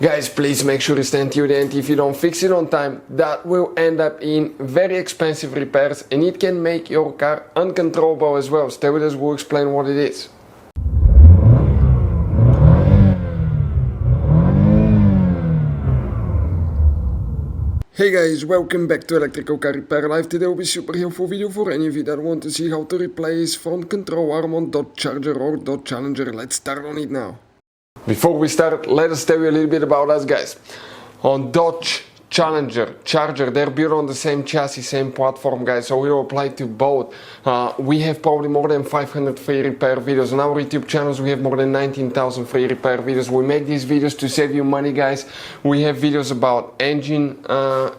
Guys, please make sure you stand to the end. If you don't fix it on time, that will end up in very expensive repairs and it can make your car uncontrollable as well. Stay with us, we'll explain what it is. Hey guys, welcome back to Electrical Car Repair Live. Today will be a super helpful video for any of you that want to see how to replace front control arm on Dodge Charger or Dodge Challenger. Let's start on it now. Before we start, let us tell you a little bit about us, guys. On Dodge Challenger, Charger, they're built on the same chassis, same platform, guys, so we will apply to both. We have probably more than 500 free repair videos. On our YouTube channels, we have more than 19,000 free repair videos. We make these videos to save you money, guys. We have videos about engine,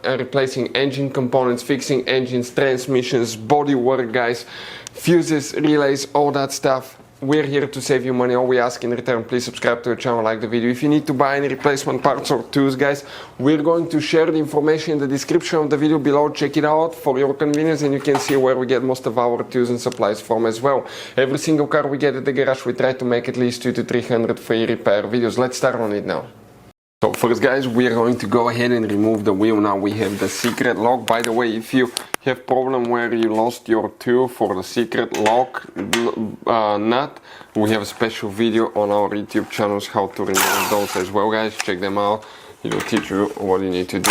replacing engine components, fixing engines, transmissions, body work, guys, fuses, relays, all that stuff. We're here to save you money. All we ask in return, please subscribe to the channel, like the video. If you need to buy any replacement parts or tools, guys, we're going to share the information in the description of the video below. Check it out for your convenience and you can see where we get most of our tools and supplies from as well. Every single car we get at the garage, we try to make at least 200 to 300 free repair videos. Let's start on it now. So first, guys, we're going to go ahead and remove the wheel. Now we have the secret lock. By the way, if you have problem where you lost your tool for the secret lock nut, we have a special video on our YouTube channels how to remove those as well, guys. Check them out. It will teach you what you need to do.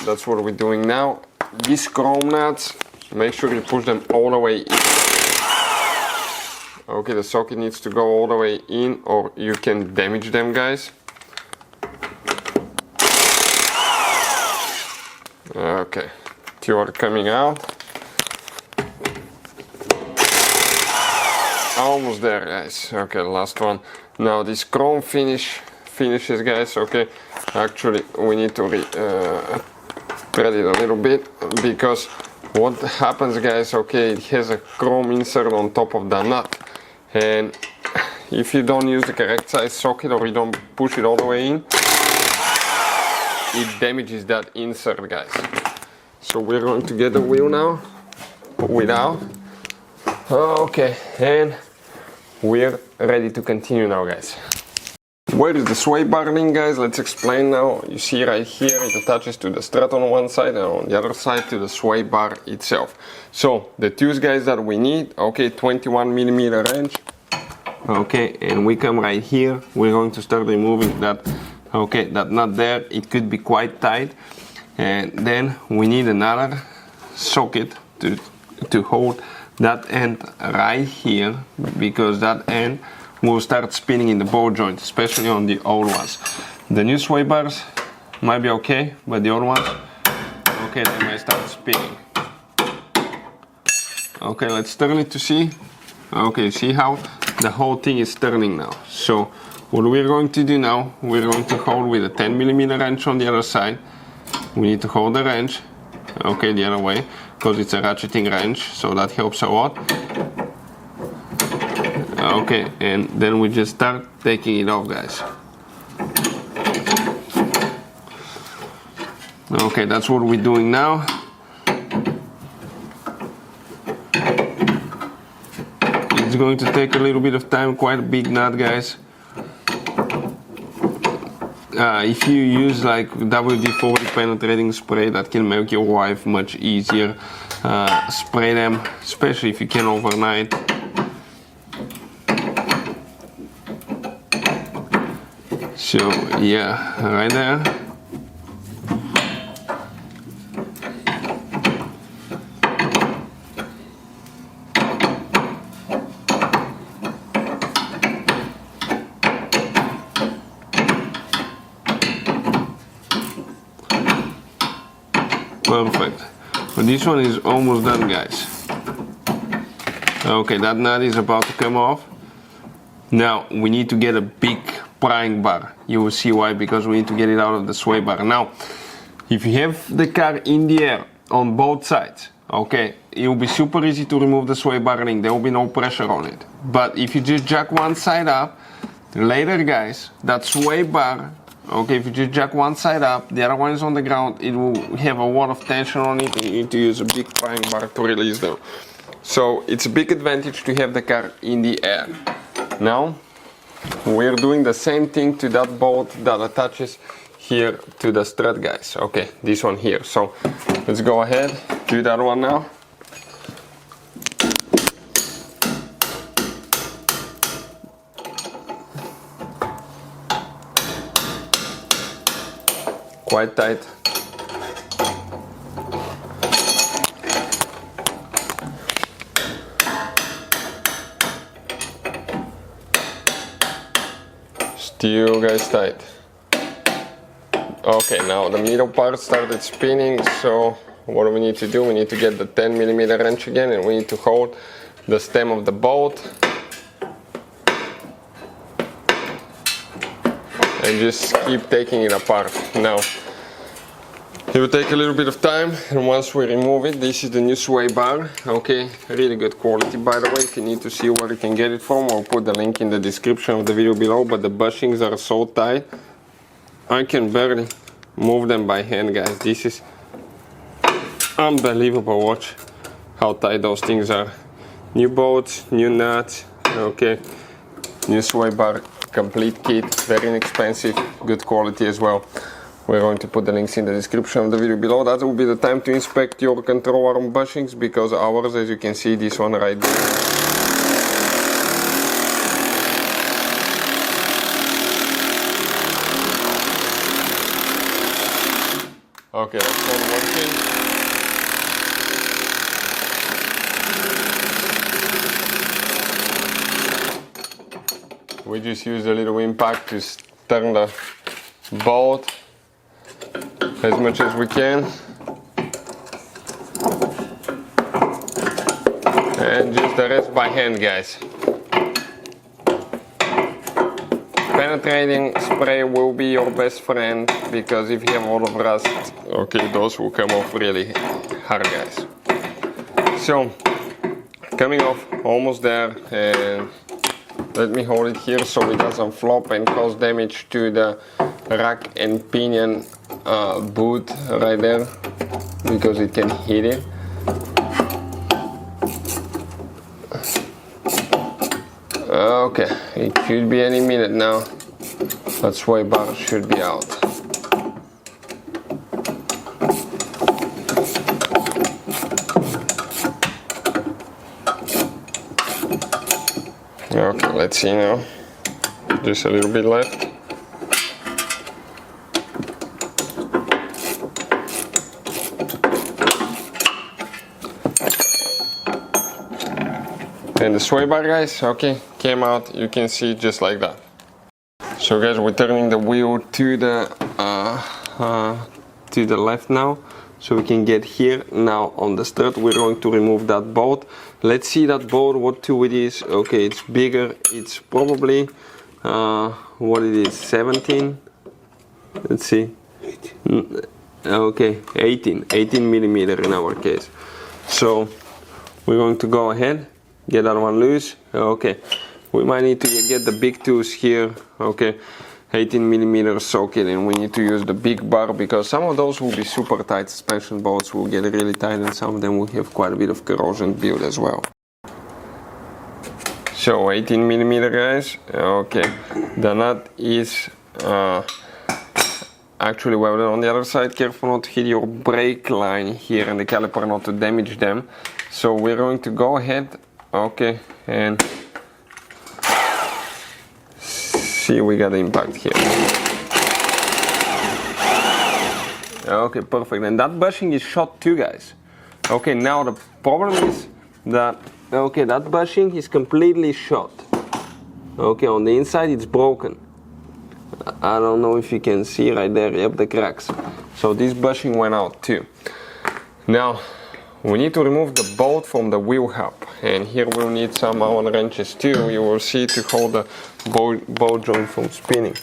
That's what we're doing now. These chrome nuts, make sure you push them all the way in. Okay, the socket needs to go all the way in or you can damage them, guys. Okay, two are coming out. Almost there, guys. Okay, last one. Now this chrome finishes, guys. Okay, actually we need to thread it a little bit because what happens, guys, okay, it has a chrome insert on top of the nut. And if you don't use the correct size socket or you don't push it all the way in, it damages that insert, guys. So we're going to get the wheel now without. Okay, and we're ready to continue now, guys. Where is the sway bar link, guys? Let's explain now. You see right here it attaches to the strut on one side and on the other side to the sway bar itself. So the tools, guys, that we need, okay, 21mm wrench. Okay, and we come right here. We're going to start removing that. Okay, that nut there, it could be quite tight. And then we need another socket to hold that end right here, because that end will start spinning in the ball joint, especially on the old ones. The new sway bars might be okay, but the old ones, okay, they might start spinning. Okay, let's turn it to see. Okay, see how the whole thing is turning now. So what we're going to do now, we're going to hold with a 10mm wrench on the other side. We need to hold the wrench, okay, the other way, because it's a ratcheting wrench, so that helps a lot. Okay, and then we just start taking it off, guys. Okay, that's what we're doing now. It's going to take a little bit of time, quite a big nut, guys. If you use like WD-40 penetrating spray, that can make your life much easier. Spray them, especially if you can overnight. So yeah, right there. Perfect. But this one is almost done, guys. Okay, that nut is about to come off. Now we need to get a big prying bar. You will see why, because we need to get it out of the sway bar. Now, if you have the car in the air on both sides, okay, it will be super easy to remove the sway bar link. There will be no pressure on it. But if you just jack one side up, later, guys, that sway bar, okay, if you just jack one side up, the other one is on the ground, it will have a lot of tension on it and you need to use a big prying bar to release them. So it's a big advantage to have the car in the air. Now we're doing the same thing to that bolt that attaches here to the strut, guys. Okay, this one here. So let's go ahead, do that one now. Quite tight. Still, guys, tight. Okay, now the middle part started spinning, so what do we need to do? We need to get the 10mm wrench again, and we need to hold the stem of the bolt and just keep taking it apart. Now it will take a little bit of time, and once we remove it, this is the new sway bar. Okay, really good quality, by the way. If you need to see where you can get it from, I'll put the link in the description of the video below. But the bushings are so tight, I can barely move them by hand, guys. This is unbelievable. Watch how tight those things are. New bolts, new nuts, okay, new sway bar, complete kit, very inexpensive, good quality as well. We're going to put the links in the description of the video below. That will be the time to inspect your control arm bushings, because ours, as you can see, this one right there, okay, that's one working. We just use a little impact to turn the bolt as much as we can, and just the rest by hand, guys. Penetrating spray will be your best friend, because if you have a lot of rust, okay, those will come off really hard, guys. So, coming off, almost there, and let me hold it here so it doesn't flop and cause damage to the rack and pinion boot right there, because it can hit it. Okay, it should be any minute now. That sway bar should be out. Okay, let's see now. Just a little bit left. And the sway bar, guys, okay, came out, you can see, just like that. So guys, we're turning the wheel to the left now, so we can get here. Now on the strut, we're going to remove that bolt. Let's see that bolt, what tool it is. Okay, it's bigger, it's probably, what it is, 17? Let's see. Okay, 18mm in our case. So we're going to go ahead, get that one loose. Okay, we might need to get the big tools here. Okay, 18mm socket, and we need to use the big bar, because some of those will be super tight. Suspension bolts will get really tight, and some of them will have quite a bit of corrosion build as well. So 18mm, guys. Okay, the nut is actually welded on the other side. Careful not to hit your brake line here and the caliper, not to damage them. So we're going to go ahead, okay, and see, we got the impact here. Okay, perfect. And that bushing is shot too, guys. Okay, now the problem is that, okay, that bushing is completely shot. Okay, on the inside it's broken. I don't know if you can see right there, yep, the cracks. So this bushing went out too. Now, we need to remove the bolt from the wheel hub, and here we'll need some Allen wrenches too, you will see, to hold the bolt joint from spinning.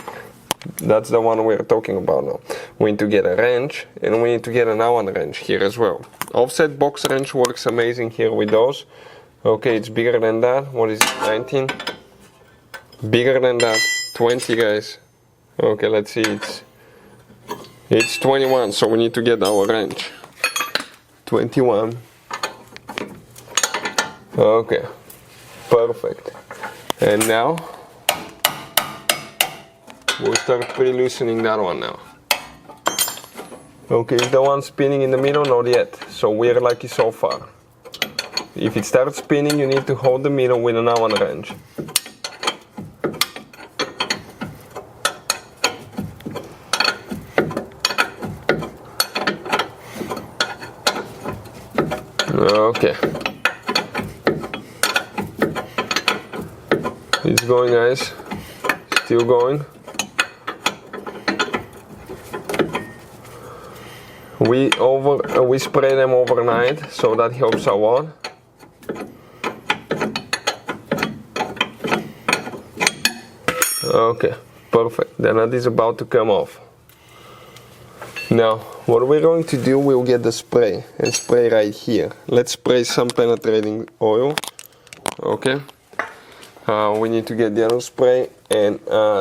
That's the one we're talking about now. We need to get a wrench, and we need to get an Allen wrench here as well. Offset box wrench works amazing here with those. Okay, it's bigger than that. What is it, 19? Bigger than that, 20, guys. Okay, let's see, it's 21, so we need to get our wrench. 21. Okay, perfect. And now we'll start pre-loosening that one now. Okay, is the one spinning in the middle? Not yet, so we're lucky so far. If it starts spinning, you need to hold the middle with an Allen wrench. Okay. It's going, guys. Still going. We spray them overnight, so that helps a lot. Okay, perfect. The nut is about to come off. Now, what we're going to do, we'll get the spray and spray right here. Let's spray some penetrating oil. Okay. We need to get the other spray, and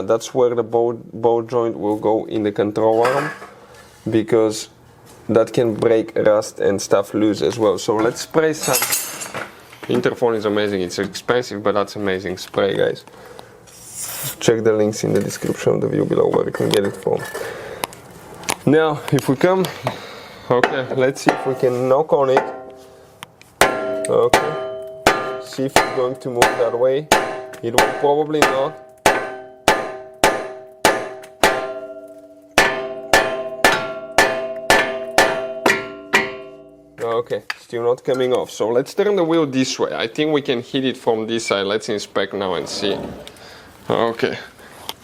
that's where the ball joint will go in the control arm, because that can break, rust and stuff loose as well. So let's spray some. Interphone is amazing. It's expensive, but that's amazing spray, guys. Check the links in the description of the video below where you can get it from. Now, if we come, okay, let's see if we can knock on it. Okay, see if it's going to move that way. It will probably not. Okay, still not coming off. So let's turn the wheel this way. I think we can hit it from this side. Let's inspect now and see. Okay,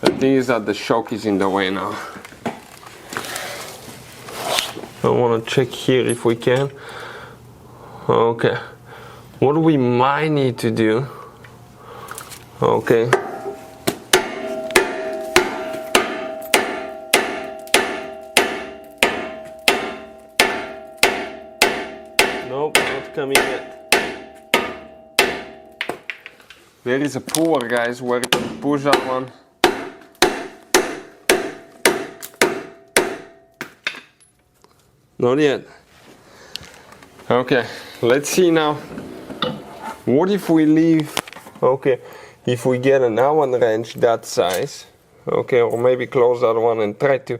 the thing is that the shock is in the way now. I want to check here if we can. Okay, what we might need to do. Okay. Nope, not coming yet. There is a puller, guys, where you can push that one. Not yet. Okay, let's see now. What if we leave? Okay, if we get an Allen wrench that size, okay, or maybe close that one and try to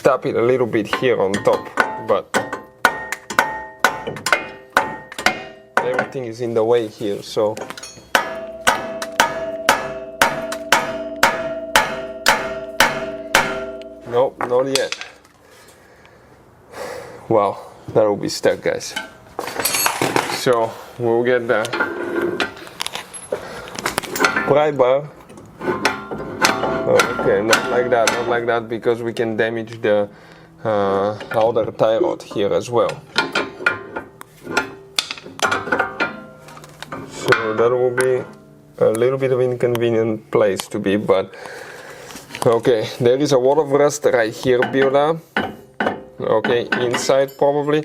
tap it a little bit here on top, but everything is in the way here, so nope, not yet. Wow, that will be stuck, guys. So we'll get the pry bar. Okay, not like that, because we can damage the outer tie rod here as well. So that will be a little bit of inconvenient place to be, but okay, there is a lot of rust right here built up. Okay, inside probably.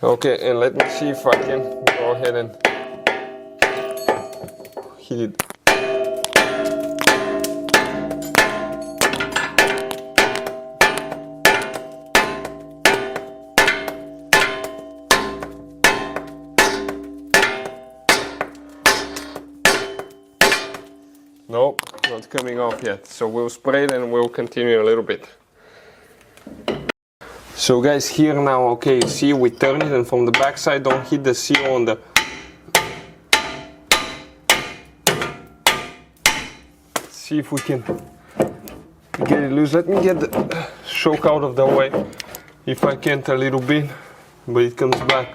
Okay, and let me see if I can go ahead and hit it. Nope, not coming off yet. So we'll spray it and we'll continue a little bit. So guys, here now, okay, you see we turn it, and from the back side, don't hit the seal on the... See if we can get it loose. Let me get the shock out of the way, if I can't a little bit, but it comes back.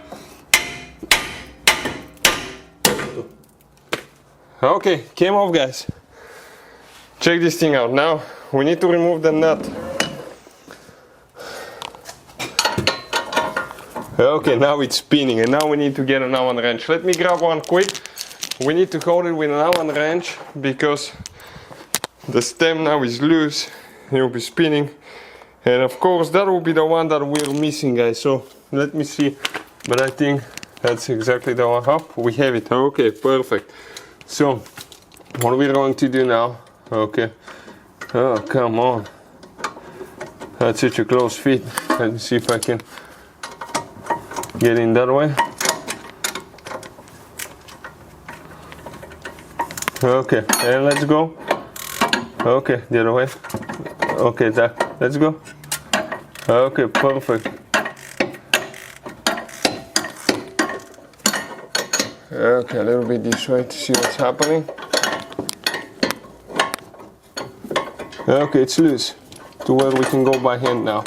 Okay, came off, guys. Check this thing out. Now we need to remove the nut. Okay, now it's spinning, and now we need to get an Allen wrench. Let me grab one quick. We need to hold it with an Allen wrench because the stem now is loose. It will be spinning, and of course that will be the one that we're missing, guys. So let me see, but I think that's exactly the one. Up, we have it. Okay, perfect. So what we're going to do now? Okay. Oh, come on. That's such a close fit. Let me see if I can get in that way. Okay, and let's go. Okay, the other way. Okay, Zach, let's go. Okay, perfect. Okay, a little bit this way to see what's happening. Okay, it's loose to where we can go by hand now.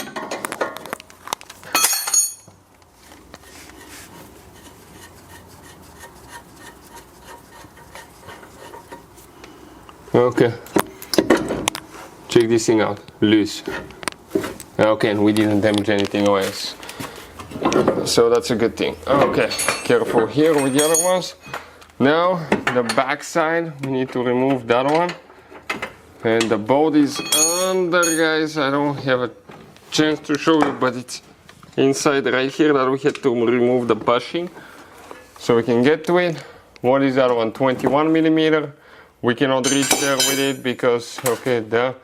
Okay, check this thing out, loose. Okay, and we didn't damage anything else, so that's a good thing. Okay, careful here with the other ones. Now the back side, we need to remove that one, and the bolt is under, guys. I don't have a chance to show you, but it's inside right here that we had to remove the bushing so we can get to it. What is that one? 21 millimeter. We cannot reach there with it because, okay, the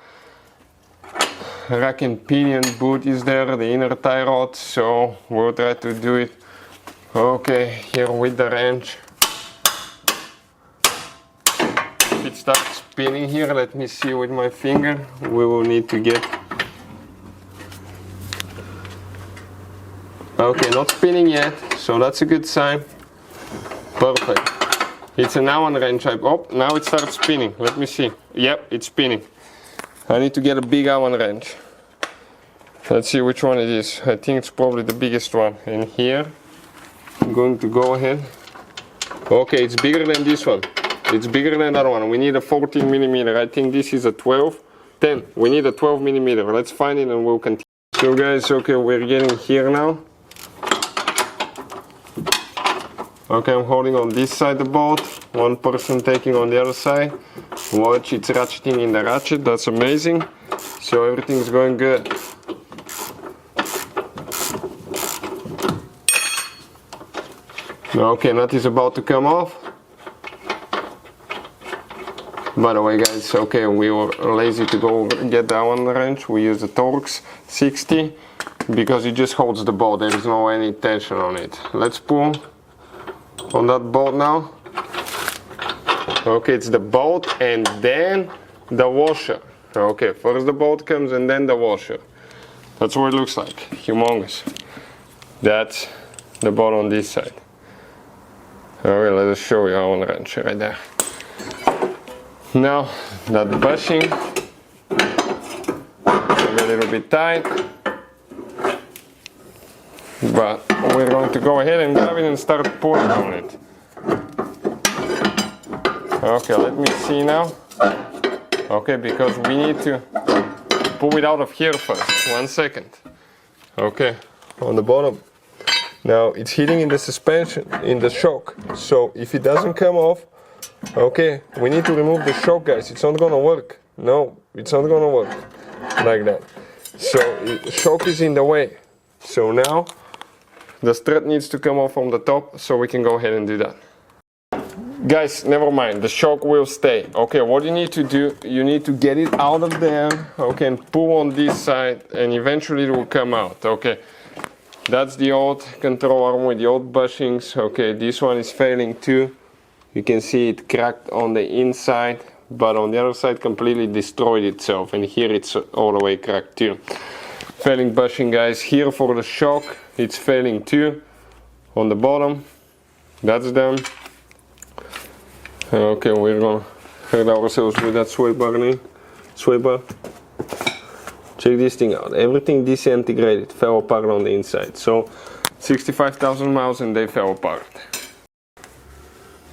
rack and pinion boot is there, the inner tie rod, so we'll try to do it. Okay, here with the wrench. If it starts spinning here, let me see with my finger, we will need to get. Okay, not spinning yet, so that's a good sign. Perfect. It's an Allen wrench. Oh, now it starts spinning. Let me see. Yep, it's spinning. I need to get a big Allen wrench. Let's see which one it is. I think it's probably the biggest one. And here, I'm going to go ahead. Okay, it's bigger than this one. It's bigger than that one. We need a 14 millimeter. I think this is a 12. 10. We need a 12 millimeter. Let's find it and we'll continue. So guys, okay, we're getting here now. Okay, I'm holding on this side the bolt, one person taking on the other side. Watch, it's ratcheting in the ratchet, that's amazing. So everything's going good. Okay, nut is about to come off. By the way guys, okay, we were lazy to go get that one wrench. We use the Torx 60 because it just holds the bolt, there is no any tension on it. Let's pull on that bolt now. Okay, it's the bolt and then the washer. Okay, first the bolt comes and then the washer. That's what it looks like, humongous. That's the bolt on this side. Okay, let us show you our wrench right there. Now that bushing, a little bit tight, but we're going to go ahead and grab it and start pulling on it. Okay, let me see now. Okay, because we need to pull it out of here first. 1 second. Okay, on the bottom. Now it's hitting in the suspension, in the shock. So if it doesn't come off, okay, we need to remove the shock, guys. It's not gonna work. No, it's not gonna work like that. So shock is in the way. So now the strut needs to come off from the top, so we can go ahead and do that. Guys, never mind, the shock will stay. Okay, what you need to do, you need to get it out of there, okay, and pull on this side, and eventually it will come out. Okay, that's the old control arm with the old bushings. Okay, this one is failing too. You can see it cracked on the inside, but on the other side completely destroyed itself, and here it's all the way cracked too. Failing bushing, guys. Here for the shock, it's failing too. On the bottom, that's done. Okay, we're gonna hurt ourselves with that sway bar. Check this thing out. Everything disintegrated, fell apart on the inside. So 65,000 miles and they fell apart.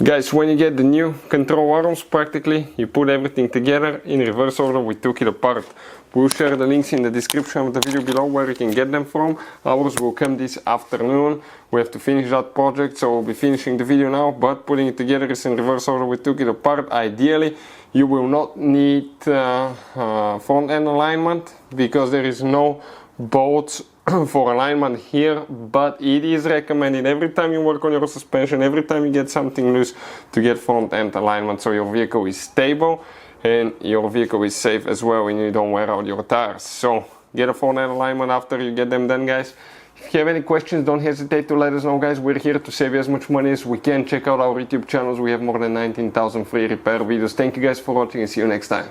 Guys, when you get the new control arms, practically you put everything together in reverse order. We took it apart. We'll share the links in the description of the video below where you can get them from. Ours will come this afternoon. We have to finish that project, so we'll be finishing the video now, but putting it together is in reverse order. We took it apart. Ideally, you will not need front end alignment because there is no bolts for alignment here, but it is recommended every time you work on your suspension, every time you get something loose, to get front end alignment so your vehicle is stable and your vehicle is safe as well and you don't wear out your tires. So get a front end alignment after you get them done, guys. If you have any questions, don't hesitate to let us know, guys. We're here to save you as much money as we can. Check out our YouTube channels. We have more than 19,000 free repair videos. Thank you guys for watching and see you next time.